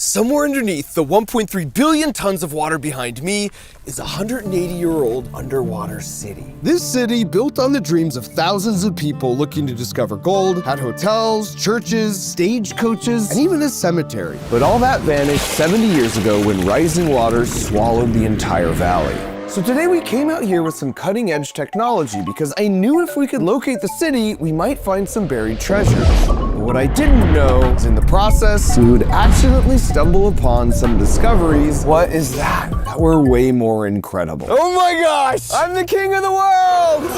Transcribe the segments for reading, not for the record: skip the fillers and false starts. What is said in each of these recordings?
Somewhere underneath the 1.3 billion tons of water behind me is a 180-year-old underwater city. This city, built on the dreams of thousands of people looking to discover gold, had hotels, churches, stagecoaches, and even a cemetery. But all that vanished 70 years ago when rising waters swallowed the entire valley. So today we came out here with some cutting-edge technology because I knew if we could locate the city, we might find some buried treasure. But what I didn't know is in the process, we would accidentally stumble upon some discoveries. What is that? That were way more incredible. Oh my gosh! I'm the king of the world!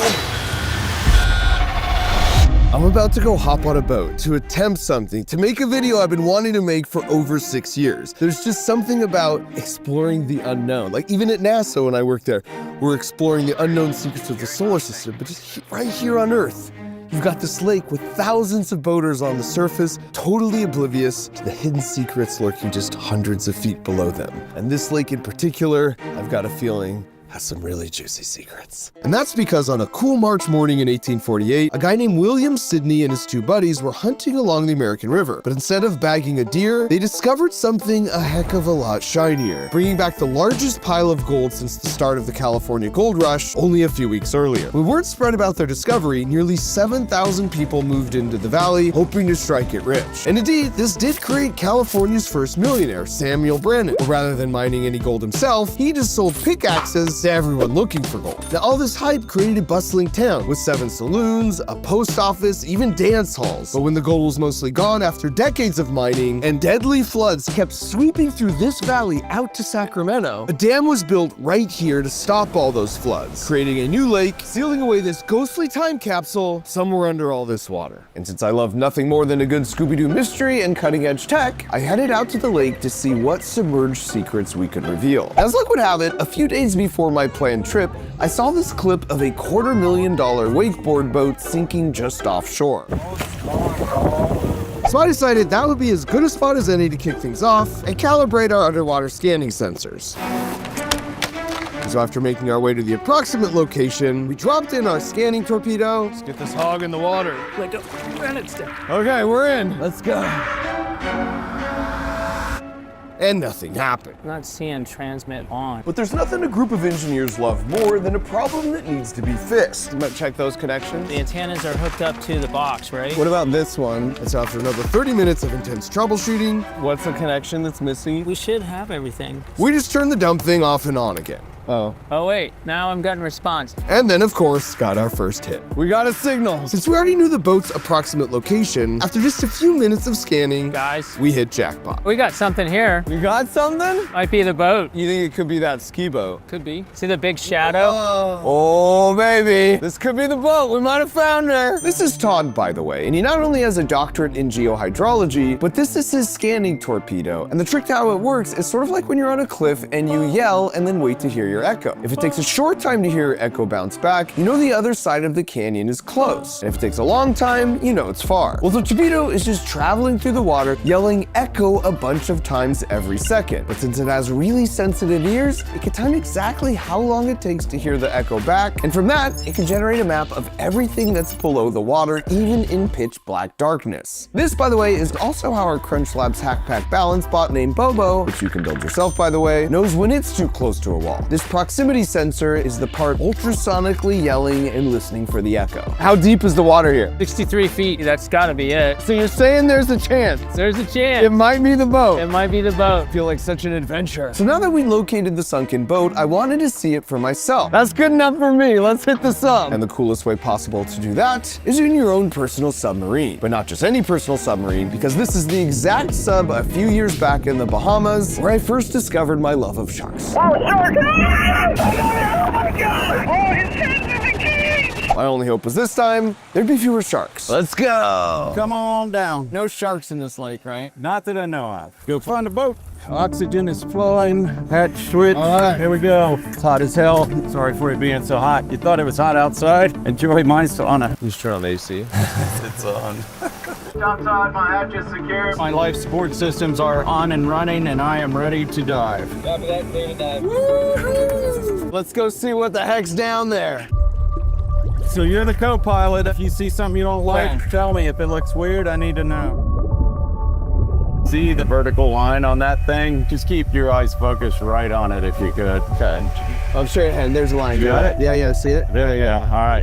I'm about to go hop on a boat to attempt something, to make a video I've been wanting to make for over 6 years. There's just something about exploring the unknown. Like even at NASA when I worked there, we're exploring the unknown secrets of the solar system, but just right here on Earth. You've got this lake with thousands of boaters on the surface, totally oblivious to the hidden secrets lurking just hundreds of feet below them. And this lake in particular, I've got a feeling, has some really juicy secrets. And that's because on a cool March morning in 1848, a guy named William Sidney and his two buddies were hunting along the American River. But instead of bagging a deer, they discovered something a heck of a lot shinier, bringing back the largest pile of gold since the start of the California gold rush only a few weeks earlier. When word spread about their discovery, nearly 7,000 people moved into the valley, hoping to strike it rich. And indeed, this did create California's first millionaire, Samuel Brannan. But rather than mining any gold himself, he just sold pickaxes to everyone looking for gold. Now all this hype created a bustling town with 7 saloons, a post office, even dance halls. But when the gold was mostly gone after decades of mining and deadly floods kept sweeping through this valley out to Sacramento, a dam was built right here to stop all those floods, creating a new lake, sealing away this ghostly time capsule somewhere under all this water. And since I love nothing more than a good Scooby-Doo mystery and cutting-edge tech, I headed out to the lake to see what submerged secrets we could reveal. As luck would have it, a few days before my planned trip, I saw this clip of a $250,000 wakeboard boat sinking just offshore. So I decided that would be as good a spot as any to kick things off and calibrate our underwater scanning sensors. So after making our way to the approximate location, we dropped in our scanning torpedo. Let's get this hog in the water. Like a granite stick. Okay, we're in. Let's go. And nothing happened. I'm not seeing transmit on. But there's nothing a group of engineers love more than a problem that needs to be fixed. You might check those connections. The antennas are hooked up to the box, right? What about this one? And so after another 30 minutes of intense troubleshooting, what's the connection that's missing? We should have everything. We just turned the dumb thing off and on again. Oh wait, now I'm getting response. And then, of course, got our first hit. We got a signal. Since we already knew the boat's approximate location, after just a few minutes of scanning, Guys, we hit jackpot. we got something here. You got something? Might be the boat. You think it could be that ski boat? Could be. See the big shadow? Oh, baby. This could be the boat. We might have found her. This is Todd, by the way, and he not only has a doctorate in geohydrology, but this is his scanning torpedo. And the trick to how it works is sort of like when you're on a cliff and you yell and then wait to hear your echo. If it takes a short time to hear your echo bounce back, you know the other side of the canyon is close. And if it takes a long time, you know it's far. Well, the torpedo is just traveling through the water, yelling echo a bunch of times every second. But since it has really sensitive ears, it can time exactly how long it takes to hear the echo back. And from that, it can generate a map of everything that's below the water, even in pitch black darkness. This, by the way, is also how our Crunch Labs Hack Pack Balance bot named Bobo, which you can build yourself, by the way, knows when it's too close to a wall. This proximity sensor is the part ultrasonically yelling and listening for the echo. How deep is the water here? 63 feet, that's gotta be it. So you're saying there's a chance? There's a chance. It might be the boat. It might be the boat. I feel like such an adventure. So now that we located the sunken boat, I wanted to see it for myself. That's good enough for me. Let's hit the sub. And the coolest way possible to do that is in your own personal submarine. But not just any personal submarine, because this is the exact sub a few years back in the Bahamas where I first discovered my love of sharks. Oh, shark! Oh my God! Oh, his head's in the cage! My only hope was this time, there'd be fewer sharks. Let's go. Come on down. No sharks in this lake, right? Not that I know of. Go find a boat. Oxygen is flowing. Hatch switch. All right. Here we go. It's hot as hell. Sorry for it being so hot. You thought it was hot outside? Enjoy. Mine's still on. Please turn on AC. It's on. Topside, my hatch is secure. My life support systems are on and running, and I am ready to dive. Copy that, clear to dive. Let's go see what the heck's down there. So you're the co-pilot. If you see something you don't like, Okay. tell me. If it looks weird, I need to know. see the vertical line on that thing? Just keep your eyes focused right on it if you could. Okay. I'm straight ahead. There's a line. You got it? Yeah, see it? Yeah. All right.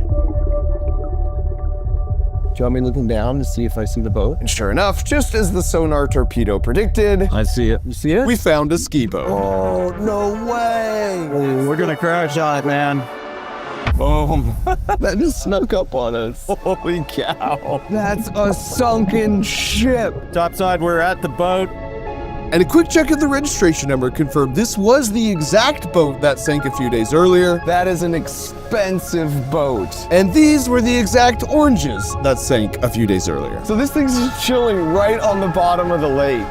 Do you want me looking down to see if I see the boat? And sure enough, just as the sonar torpedo predicted, I see it. you see it? We found a ski boat. Oh, no way. Oh, we're gonna crash on it, man. Boom. That just snuck up on us. Holy cow. That's a sunken ship. Topside, we're at the boat. And a quick check of the registration number confirmed this was the exact boat that sank a few days earlier. That is an expensive boat. And these were the exact oranges that sank a few days earlier. So this thing's just chilling right on the bottom of the lake.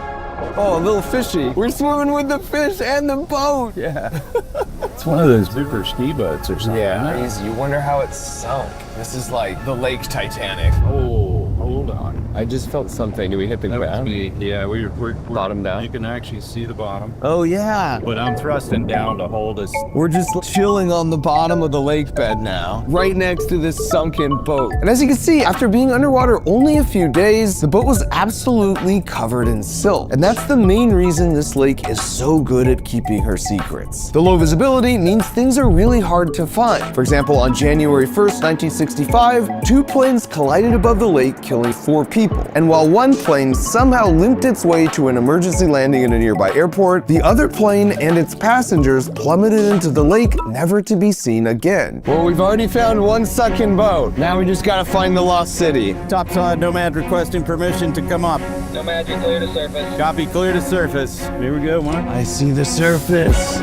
Oh, a little fishy. We're swimming with the fish and the boat. Yeah. It's one of those super ski boats or something. Yeah, crazy. You wonder how it sunk. This is like the Lake Titanic. Oh, hold on. I just felt something. Did we hit the ground? Yeah, we're Bottom down. You can actually see the bottom. Oh, yeah. But I'm thrusting down to hold us. We're just chilling on the bottom of the lake bed now, right next to this sunken boat. And as you can see, after being underwater only a few days, the boat was absolutely covered in silt. And that's the main reason this lake is so good at keeping her secrets. The low visibility means things are really hard to find. For example, on January 1st, 1965, 2 planes collided above the lake, killing 4 people. And while one plane somehow limped its way to an emergency landing in a nearby airport, the other plane and its passengers plummeted into the lake, never to be seen again. Well, we've already found one sunken boat. Now we just gotta find the lost city. Topside, Nomad requesting permission to come up. Nomad, you clear to surface. Copy, clear to surface. Here we go, Mark. I see the surface.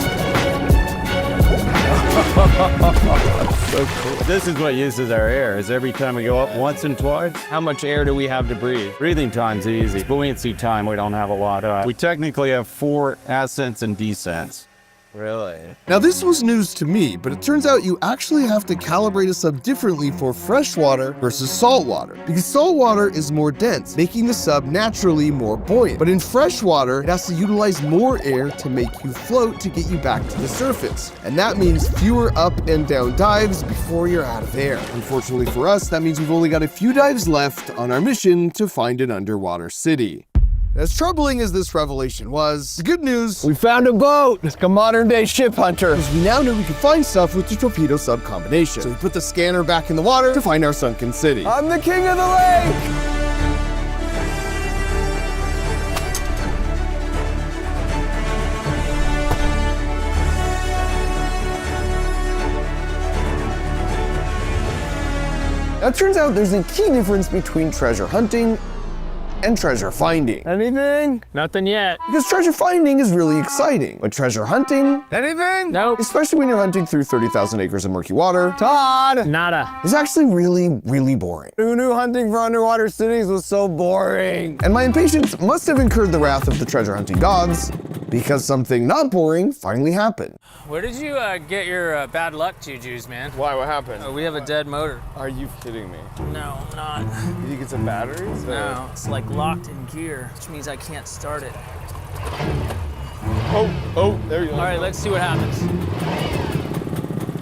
So cool. This is what uses our air, is every time we go up once and twice. How much air do we have to breathe? Breathing time's easy. Buoyancy time, we don't have a lot of. We technically have 4 ascents and descents. Really? Now this was news to me, but it turns out you actually have to calibrate a sub differently for freshwater versus saltwater, because saltwater is more dense, making the sub naturally more buoyant. But in freshwater, it has to utilize more air to make you float to get you back to the surface. And that means fewer up and down dives before you're out of air. Unfortunately for us, that means we've only got a few dives left on our mission to find an underwater city. As troubling as this revelation was, the good news, we found a boat! It's like a modern-day ship hunter. Because we now know we can find stuff with the torpedo sub combination. So we put the scanner back in the water to find our sunken city. I'm the king of the lake! Now it turns out there's a key difference between treasure hunting and treasure finding. Anything? Nothing yet. Because treasure finding is really exciting, but treasure hunting, anything? Nope. Especially when you're hunting through 30,000 acres of murky water, Todd, Nada. is actually really boring. Who knew hunting for underwater cities was so boring? And my impatience must have incurred the wrath of the treasure hunting gods, because something not boring finally happened. Where did you get your bad luck jujus, man? Why? What happened? We have a dead motor. Are you kidding me? No, I'm not. You think it's a batteries? No, it's like locked in gear, which means I can't start it. Oh, there you go. All right, let's see what happens.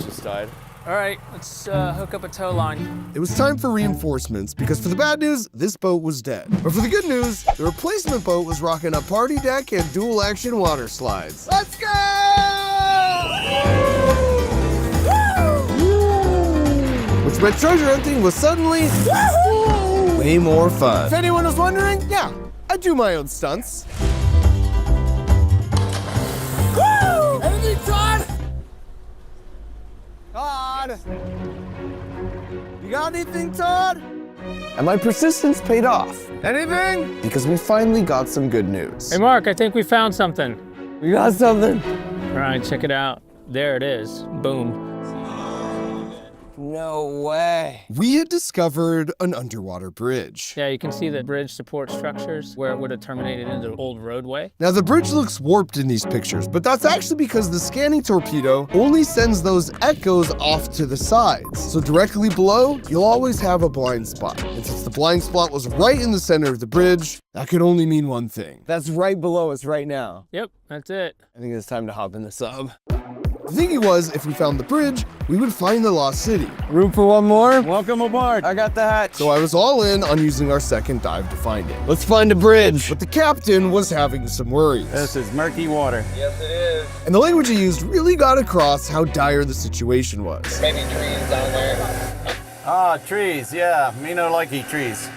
Just died. All right, let's hook up a tow line. It was time for reinforcements, because for the bad news, this boat was dead. But for the good news, the replacement boat was rocking a party deck and dual action water slides. Let's go! Which meant treasure hunting was suddenly way more fun. If anyone was wondering, yeah, I do my own stunts. Woo! Anything, Todd? Todd! You got anything, Todd? And my persistence paid off. Anything? Because we finally got some good news. Hey, Mark, I think we found something. We got something. All right, check it out. There it is. Boom. No way. We had discovered an underwater bridge. Yeah, you can see the bridge support structures where it would have terminated into the old roadway. Now the bridge looks warped in these pictures, but that's actually because the scanning torpedo only sends those echoes off to the sides. So directly below, you'll always have a blind spot. And since the blind spot was right in the center of the bridge, that could only mean one thing. That's right below us right now. Yep, that's it. I think it's time to hop in the sub. The thinking was, if we found the bridge, we would find the lost city. Room for one more? Welcome aboard. I got the hatch. So I was all in on using our second dive to find it. Let's find a bridge. But the captain was having some worries. This is murky water. Yes, it is. And the language he used really got across how dire the situation was. Maybe trees down there. Ah, trees. Yeah, me no likey trees.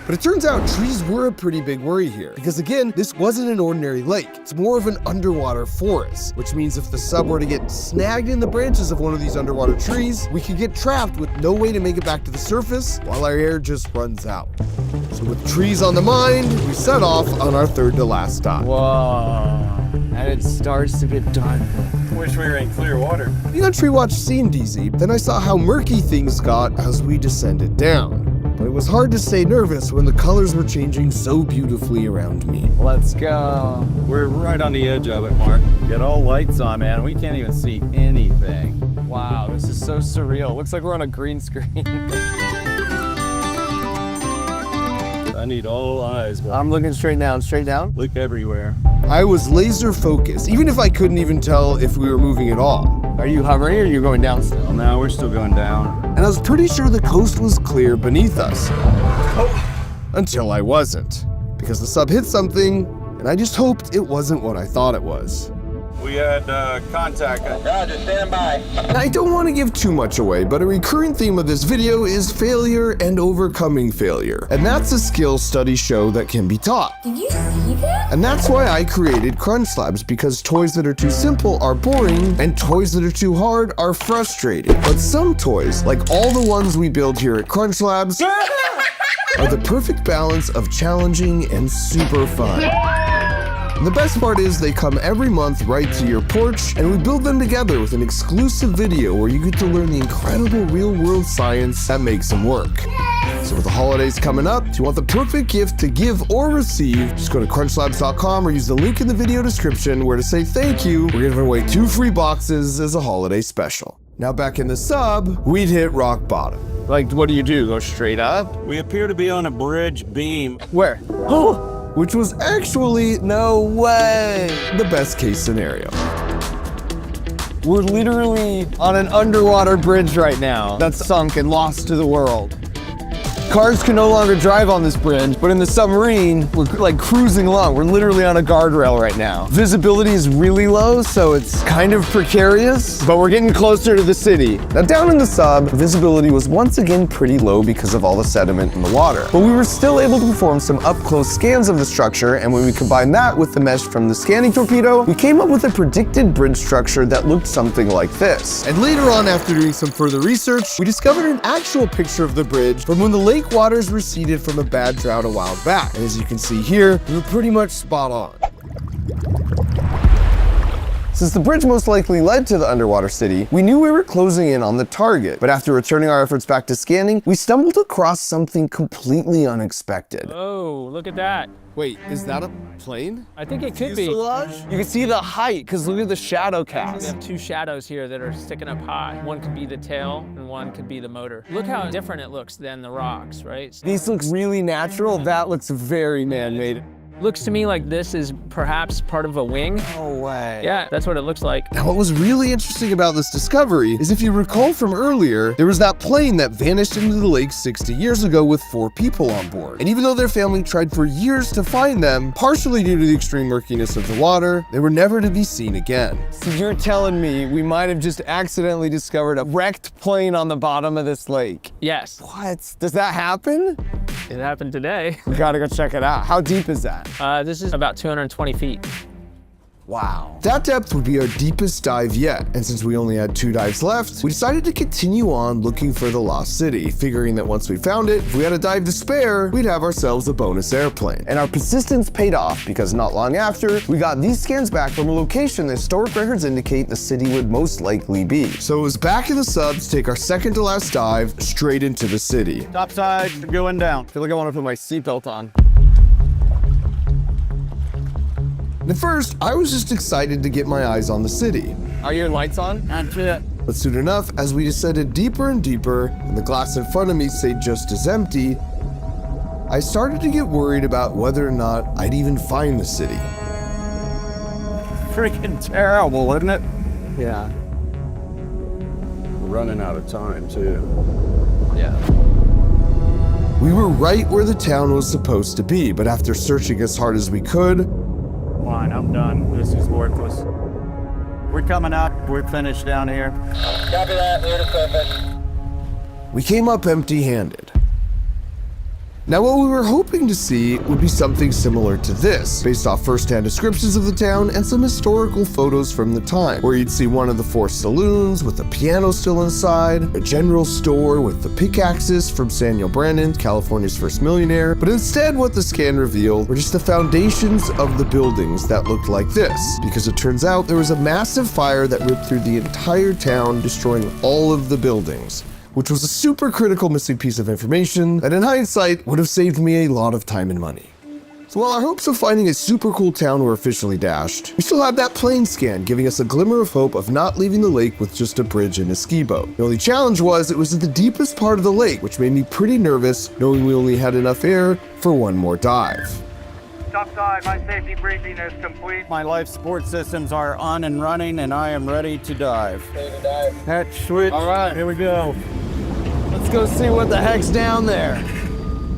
But it turns out trees were a pretty big worry here, because again, this wasn't an ordinary lake. It's more of an underwater forest, which means if the sub were to get snagged in the branches of one of these underwater trees, we could get trapped with no way to make it back to the surface while our air just runs out. So with trees on the mind, we set off on our third to last dive. Whoa. And it starts to get dark. Wish we were in clear water. Being on Tree Watch seemed easy, then I saw how murky things got as we descended down. But it was hard to stay nervous when the colors were changing so beautifully around me. Let's go. We're right on the edge of it, Mark. Get all lights on, man. We can't even see anything. Wow, this is so surreal. Looks like we're on a green screen. I need all eyes, bro. I'm looking straight down, straight down. Look everywhere. I was laser focused, even if I couldn't even tell if we were moving at all. Are you hovering or are you going down still? Well, now we're still going down. And I was pretty sure the coast was clear beneath us. Until I wasn't. Because the sub hit something, and I just hoped it wasn't what I thought it was. We had contact. Roger, stand by. And I don't want to give too much away, but a recurring theme of this video is failure and overcoming failure. And that's a skill studies show that can be taught. Did you see that? And that's why I created Crunch Slabs, because toys that are too simple are boring, and toys that are too hard are frustrating. But some toys, like all the ones we build here at Crunch Slabs, are the perfect balance of challenging and super fun. And the best part is they come every month right to your porch, and we build them together with an exclusive video where you get to learn the incredible real-world science that makes them work. So with the holidays coming up, if you want the perfect gift to give or receive, just go to crunchlabs.com or use the link in the video description where to say thank you. We're giving away 2 free boxes as a holiday special. Now back in the sub, we'd hit rock bottom. Like, what do? Go straight up? We appear to be on a bridge beam. Where? Oh! Which was actually, no way, the best case scenario. We're literally on an underwater bridge right now that's sunk and lost to the world. Cars can no longer drive on this bridge, but in the submarine, we're like cruising along. We're literally on a guardrail right now. Visibility is really low, so it's kind of precarious, but we're getting closer to the city. Now down in the sub, visibility was once again pretty low because of all the sediment in the water. But we were still able to perform some up-close scans of the structure, and when we combined that with the mesh from the scanning torpedo, we came up with a predicted bridge structure that looked something like this. And later on, after doing some further research, we discovered an actual picture of the bridge from when the lake waters receded from a bad drought a while back. And as you can see here, we were pretty much spot on. Since the bridge most likely led to the underwater city, we knew we were closing in on the target. But after returning our efforts back to scanning, we stumbled across something completely unexpected. Oh, look at that. Wait, is that a plane? I think it could be. Fuselage? You can see the height, because look at the shadow cast. We have 2 shadows here that are sticking up high. One could be the tail, and one could be the motor. Look how different it looks than the rocks, right? These look really natural. That looks very man-made. Looks to me like this is perhaps part of a wing. No way. Yeah, that's what it looks like. Now, what was really interesting about this discovery is if you recall from earlier, there was that plane that vanished into the lake 60 years ago with 4 people on board. And even though their family tried for years to find them, partially due to the extreme murkiness of the water, they were never to be seen again. So you're telling me we might have just accidentally discovered a wrecked plane on the bottom of this lake? Yes. What? Does that happen? It happened today. We gotta go check it out. How deep is that? This is about 220 feet. Wow. That depth would be our deepest dive yet, and since we only had 2 dives left, we decided to continue on looking for the lost city, figuring that once we found it, if we had a dive to spare, we'd have ourselves a bonus airplane. And our persistence paid off, because not long after, we got these scans back from a location the historic records indicate the city would most likely be. So it was back in the sub to take our second to last dive straight into the city. Topside going down. I feel like I want to put my seatbelt on. At first, I was just excited to get my eyes on the city. Are your lights on? That's it. But soon enough, as we descended deeper and deeper, and the glass in front of me stayed just as empty, I started to get worried about whether or not I'd even find the city. freaking terrible, isn't it? Yeah. We're running out of time, too. Yeah. We were right where the town was supposed to be, but after searching as hard as we could, Come on, I'm done. This is worthless. We're coming up. We're finished down here. Copy that, we're to surface. we came up empty-handed. Now, what we were hoping to see would be something similar to this, based off first-hand descriptions of the town and some historical photos from the time, where you'd see one of the 4 saloons with a piano still inside, a general store with the pickaxes from Samuel Brandon, California's first millionaire, but instead what the scan revealed were just the foundations of the buildings that looked like this, because it turns out there was a massive fire that ripped through the entire town, destroying all of the buildings, which was a super critical missing piece of information that in hindsight would have saved me a lot of time and money. So while our hopes of finding a super cool town were officially dashed, we still had that plane scan giving us a glimmer of hope of not leaving the lake with just a bridge and a ski boat. The only challenge was it was at the deepest part of the lake, which made me pretty nervous knowing we only had enough air for one more dive. Topside, my safety briefing is complete. My life support systems are on and running, and I am ready to dive. Ready to dive. Hatch switch. All right, here we go. Let's go see what the heck's down there.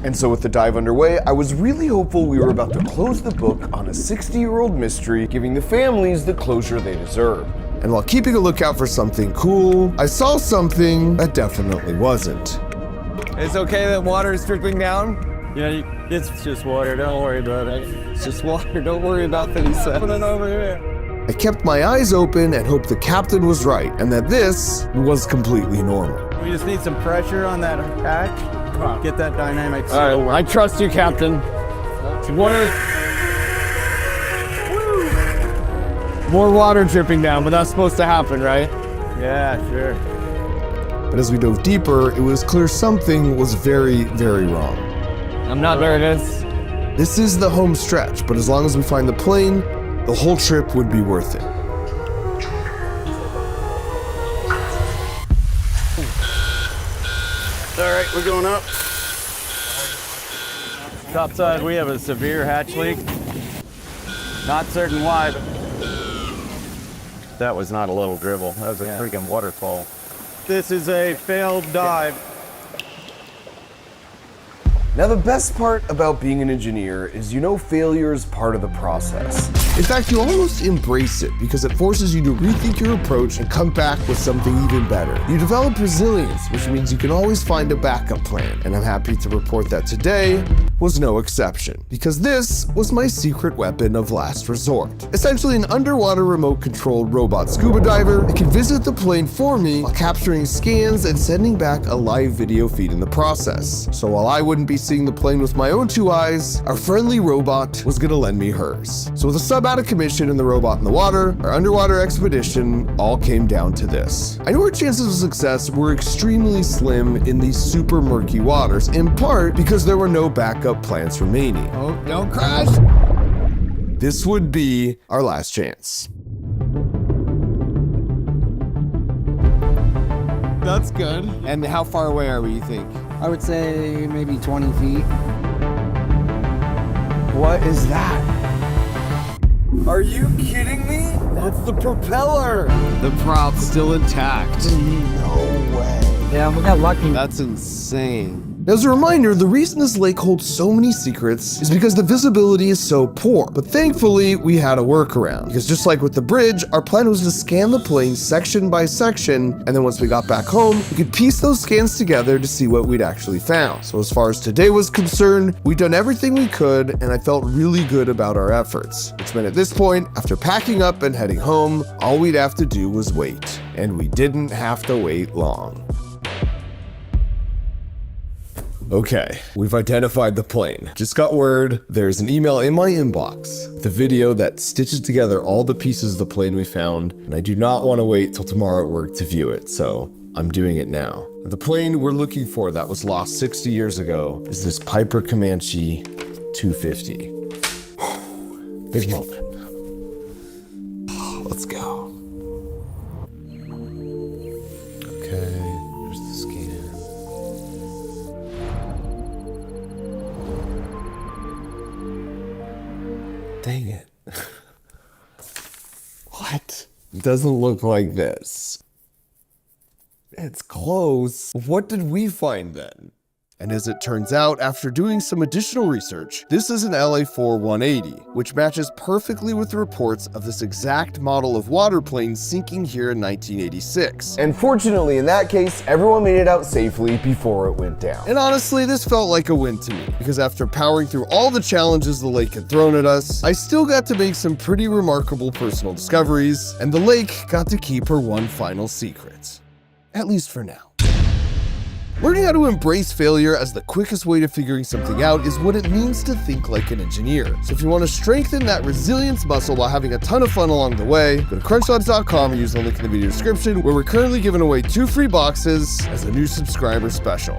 And so with the dive underway, I was really hopeful we were about to close the book on a 60-year-old mystery, giving the families the closure they deserved. And while keeping a lookout for something cool, I saw something that definitely wasn't. It's okay that water is dripping down? Yeah, it's just water. Don't worry about it. It's just water, don't worry about that, he said. Put it over here. I kept my eyes open and hoped the captain was right, and that this was completely normal. We just need some pressure on that hatch. Come on. Get that dynamic. All right, I trust you, Captain. More water dripping down, but that's supposed to happen, right? Yeah, sure. But as we dove deeper, it was clear something was very, very wrong. I'm not nervous. This is the home stretch, but as long as we find the plane, the whole trip would be worth it. All right, we're going up. Topside, we have a severe hatch leak. Not certain why, but that was not a little dribble. That was a freaking waterfall. This is a failed dive. Now, the best part about being an engineer is failure is part of the process. In fact, you almost embrace it because it forces you to rethink your approach and come back with something even better. You develop resilience, which means you can always find a backup plan. And I'm happy to report that today was no exception, because this was my secret weapon of last resort. Essentially an underwater remote-controlled robot scuba diver that can visit the plane for me while capturing scans and sending back a live video feed in the process. So while I wouldn't be seeing the plane with my own 2 eyes, our friendly robot was gonna lend me hers. So with a sub out of commission and the robot in the water, our underwater expedition all came down to this. I knew our chances of success were extremely slim in these super murky waters, in part because there were no backup plans remaining. Oh, don't crash. This would be our last chance. That's good. And how far away are we, you think? I would say maybe 20 feet. What is that? Are you kidding me? That's the propeller. The prop's still intact. No way. Yeah, we got lucky. That's insane. As a reminder, the reason this lake holds so many secrets is because the visibility is so poor. But thankfully, we had a workaround. Because just like with the bridge, our plan was to scan the plane section by section, and then once we got back home, we could piece those scans together to see what we'd actually found. So as far as today was concerned, we'd done everything we could, and I felt really good about our efforts. Which meant at this point, after packing up and heading home, all we'd have to do was wait. And we didn't have to wait long. Okay, we've identified the plane. Just got word there's an email in my inbox with a video that stitches together all the pieces of the plane we found, and I do not want to wait till tomorrow at work to view it, so I'm doing it now. The plane we're looking for that was lost 60 years ago is this Piper Comanche 250. Big moment. Let's go. Okay, here's the scan. Dang it. What? It doesn't look like this. It's close. What did we find then? And as it turns out, after doing some additional research, this is an LA-4 180, which matches perfectly with the reports of this exact model of waterplane sinking here in 1986. And fortunately, in that case, everyone made it out safely before it went down. And honestly, this felt like a win to me, because after powering through all the challenges the lake had thrown at us, I still got to make some pretty remarkable personal discoveries, and the lake got to keep her one final secret. At least for now. Learning how to embrace failure as the quickest way to figuring something out is what it means to think like an engineer. So if you want to strengthen that resilience muscle while having a ton of fun along the way, go to crunchthoughts.com or use the link in the video description, where we're currently giving away 2 free boxes as a new subscriber special.